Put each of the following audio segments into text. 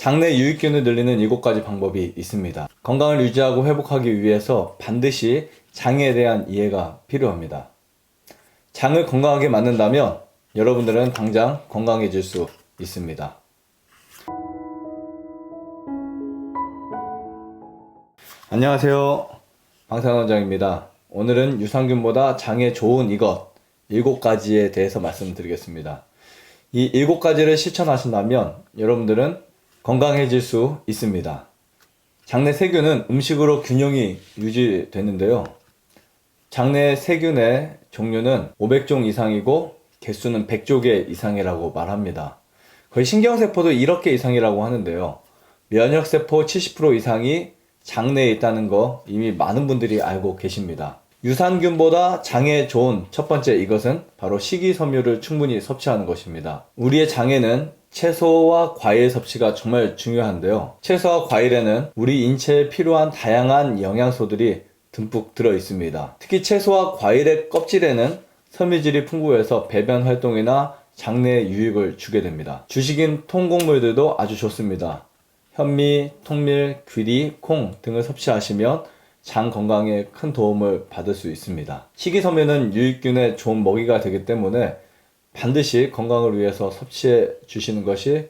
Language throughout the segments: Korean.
장내 유익균을 늘리는 7가지 방법이 있습니다. 건강을 유지하고 회복하기 위해서 반드시 장에 대한 이해가 필요합니다. 장을 건강하게 만든다면 여러분들은 당장 건강해질 수 있습니다. 안녕하세요. 방탄원장입니다. 오늘은 유산균보다 장에 좋은 이것 7가지에 대해서 말씀드리겠습니다. 이 7가지를 실천하신다면 여러분들은 건강해질 수 있습니다. 장내 세균은 음식으로 균형이 유지되는데요. 장내 세균의 종류는 500종 이상이고 개수는 100조 이상이라고 말합니다. 거의 신경세포도 1억 개 이상이라고 하는데요. 면역세포 70% 이상이 장내에 있다는 거 이미 많은 분들이 알고 계십니다. 유산균보다 장에 좋은 첫 번째 이것은 바로 식이섬유를 충분히 섭취하는 것입니다. 우리의 장에는 채소와 과일 섭취가 정말 중요한데요. 채소와 과일에는 우리 인체에 필요한 다양한 영양소들이 듬뿍 들어 있습니다. 특히 채소와 과일의 껍질에는 섬유질이 풍부해서 배변 활동이나 장내 유익을 주게 됩니다. 주식인 통곡물들도 아주 좋습니다. 현미, 통밀, 귀리, 콩 등을 섭취하시면 장 건강에 큰 도움을 받을 수 있습니다. 식이섬유는 유익균의 좋은 먹이가 되기 때문에 반드시 건강을 위해서 섭취해 주시는 것이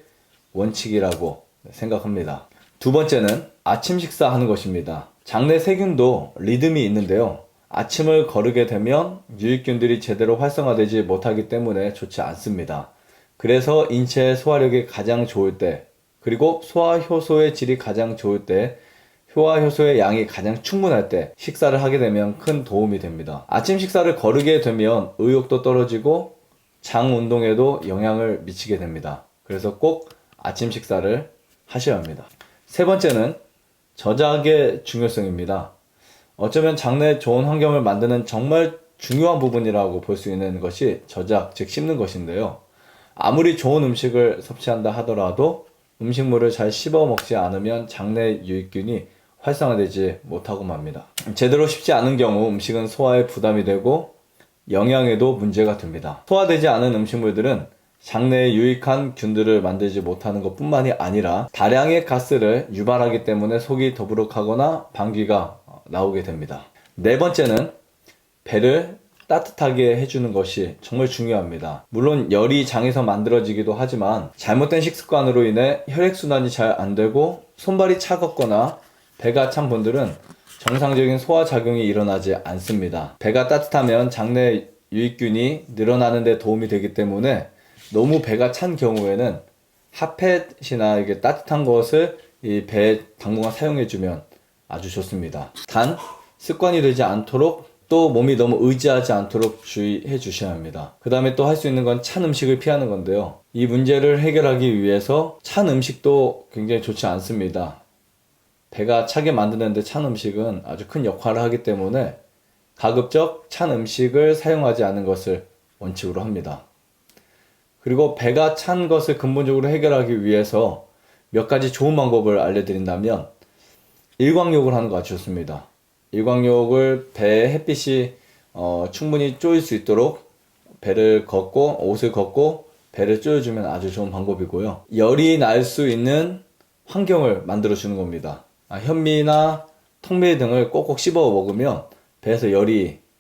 원칙이라고 생각합니다. 두 번째는 아침 식사하는 것입니다. 장내 세균도 리듬이 있는데요. 아침을 거르게 되면 유익균들이 제대로 활성화되지 못하기 때문에 좋지 않습니다. 그래서 인체의 소화력이 가장 좋을 때, 그리고 소화효소의 질이 가장 좋을 때, 소화효소의 양이 가장 충분할 때 식사를 하게 되면 큰 도움이 됩니다. 아침 식사를 거르게 되면 의욕도 떨어지고 장 운동에도 영향을 미치게 됩니다. 그래서 꼭 아침 식사를 하셔야 합니다. 세 번째는 저작의 중요성입니다. 어쩌면 장내에 좋은 환경을 만드는 정말 중요한 부분이라고 볼 수 있는 것이 저작, 즉 씹는 것인데요. 아무리 좋은 음식을 섭취한다 하더라도 음식물을 잘 씹어 먹지 않으면 장내 유익균이 활성화되지 못하고 맙니다. 제대로 씹지 않은 경우 음식은 소화에 부담이 되고 영양에도 문제가 됩니다. 소화되지 않은 음식물들은 장내에 유익한 균들을 만들지 못하는 것 뿐만이 아니라 다량의 가스를 유발하기 때문에 속이 더부룩하거나 방귀가 나오게 됩니다. 네 번째는 배를 따뜻하게 해주는 것이 정말 중요합니다. 물론 열이 장에서 만들어지기도 하지만 잘못된 식습관으로 인해 혈액순환이 잘 안되고 손발이 차갑거나 배가 찬 분들은 정상적인 소화작용이 일어나지 않습니다. 배가 따뜻하면 장내 유익균이 늘어나는 데 도움이 되기 때문에 너무 배가 찬 경우에는 핫팩이나 이게 따뜻한 것을 이 배에 당분간 사용해주면 아주 좋습니다. 단 습관이 되지 않도록 또 몸이 너무 의지하지 않도록 주의해 주셔야 합니다. 그 다음에 또 할 수 있는 건 찬 음식을 피하는 건데요. 이 문제를 해결하기 위해서 찬 음식도 굉장히 좋지 않습니다. 배가 차게 만드는데 찬 음식은 아주 큰 역할을 하기 때문에 가급적 찬 음식을 사용하지 않는 것을 원칙으로 합니다. 그리고 배가 찬 것을 근본적으로 해결하기 위해서 몇 가지 좋은 방법을 알려드린다면 일광욕을 하는 거 아주 좋습니다. 일광욕을 배에 햇빛이 충분히 쪼일 수 있도록 배를 걷고 옷을 걷고 배를 쪼여주면 아주 좋은 방법이고요. 열이 날 수 있는 환경을 만들어 주는 겁니다. 현미나 통밀 등을 꼭꼭 씹어 먹으면 배에서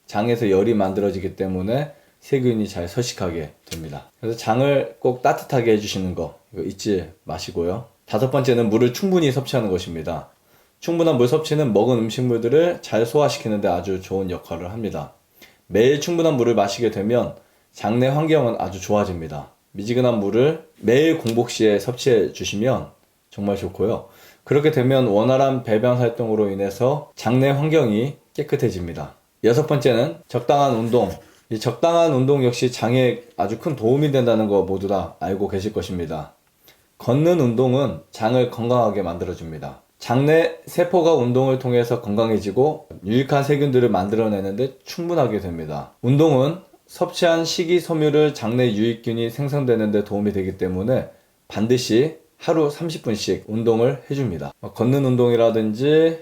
장에서 열이 만들어지기 때문에 세균이 잘 서식하게 됩니다. 그래서 장을 꼭 따뜻하게 해주시는 거 이거 잊지 마시고요. 다섯 번째는 물을 충분히 섭취하는 것입니다. 충분한 물 섭취는 먹은 음식물들을 잘 소화시키는 데 아주 좋은 역할을 합니다. 매일 충분한 물을 마시게 되면 장내 환경은 아주 좋아집니다. 미지근한 물을 매일 공복 시에 섭취해 주시면 정말 좋고요. 그렇게 되면 원활한 배변 활동으로 인해서 장내 환경이 깨끗해집니다. 여섯 번째는 적당한 운동. 이 적당한 운동 역시 장에 아주 큰 도움이 된다는 거 모두 다 알고 계실 것입니다. 걷는 운동은 장을 건강하게 만들어줍니다. 장내 세포가 운동을 통해서 건강해지고 유익한 세균들을 만들어내는데 충분하게 됩니다. 운동은 섭취한 식이섬유를 장내 유익균이 생성되는 데 도움이 되기 때문에 반드시 하루 30분씩 운동을 해줍니다. 걷는 운동이라든지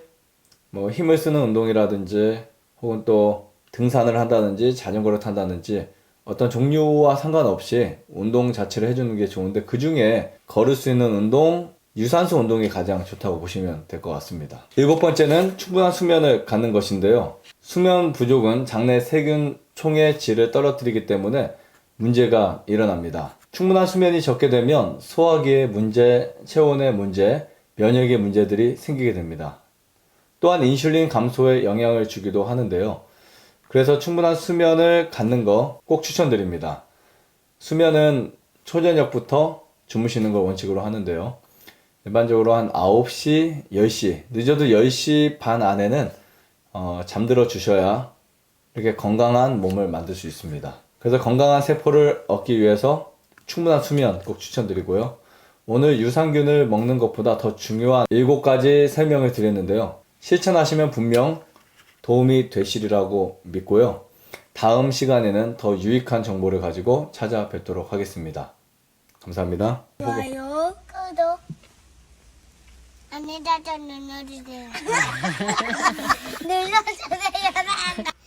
힘을 쓰는 운동이라든지 혹은 또 등산을 한다든지 자전거를 탄다든지 어떤 종류와 상관없이 운동 자체를 해주는 게 좋은데 그 중에 걸을 수 있는 운동, 유산소 운동이 가장 좋다고 보시면 될 것 같습니다. 일곱 번째는 충분한 수면을 갖는 것인데요. 수면 부족은 장내 세균 총의 질을 떨어뜨리기 때문에 문제가 일어납니다. 충분한 수면이 적게 되면 소화기의 문제, 체온의 문제, 면역의 문제들이 생기게 됩니다. 또한 인슐린 감소에 영향을 주기도 하는데요. 그래서 충분한 수면을 갖는 거 꼭 추천드립니다. 수면은 초저녁부터 주무시는 걸 원칙으로 하는데요. 일반적으로 한 9시, 10시, 늦어도 10시 반 안에는 잠들어 주셔야 이렇게 건강한 몸을 만들 수 있습니다. 그래서 건강한 세포를 얻기 위해서 충분한 수면 꼭 추천드리고요. 오늘 유산균을 먹는 것보다 더 중요한 7가지 설명을 드렸는데요. 실천하시면 분명 도움이 되시리라고 믿고요. 다음 시간에는 더 유익한 정보를 가지고 찾아뵙도록 하겠습니다. 감사합니다. 좋아요, 구독, 안내자전 눌러주세요. 눌러주세요.